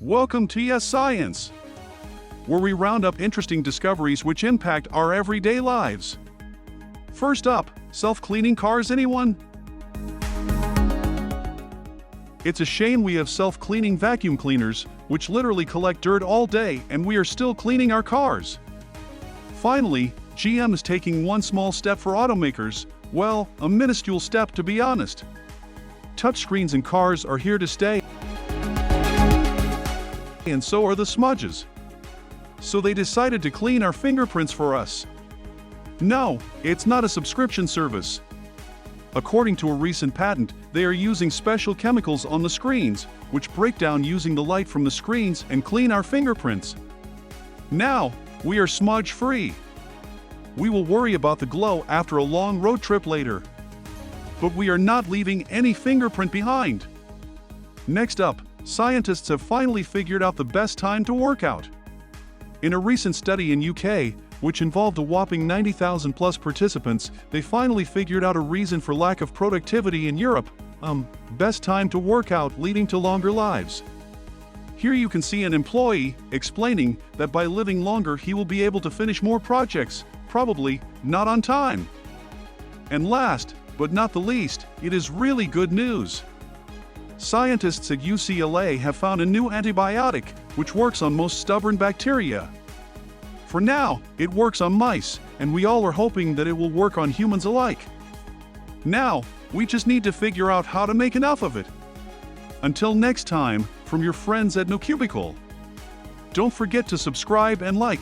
Welcome to Yes Science, where we round up interesting discoveries which impact our everyday lives. First up, self-cleaning cars, anyone? It's a shame we have self-cleaning vacuum cleaners, which literally collect dirt all day, and we are still cleaning our cars. Finally, GM is taking one small step for automakers, well, a minuscule step to be honest. Touchscreens in cars are here to stay, and so are the smudges. So they decided to clean our fingerprints for us. No, it's not a subscription service. According to a recent patent, they are using special chemicals on the screens, which break down using the light from the screens and clean our fingerprints. Now, we are smudge-free. We will worry about the glow after a long road trip later. But we are not leaving any fingerprint behind. Next up, scientists have finally figured out the best time to work out. In a recent study in UK, which involved a whopping 90,000 plus participants, they finally figured out a reason for lack of productivity in Europe. Best time to work out leading to longer lives. Here you can see an employee explaining that by living longer he will be able to finish more projects, probably not on time. And last, but not the least, it is really good news. Scientists at UCLA have found a new antibiotic, which works on most stubborn bacteria. For now, it works on mice, and we all are hoping that it will work on humans alike. Now, we just need to figure out how to make enough of it. Until next time, from your friends at No Cubicle. Don't forget to subscribe and like.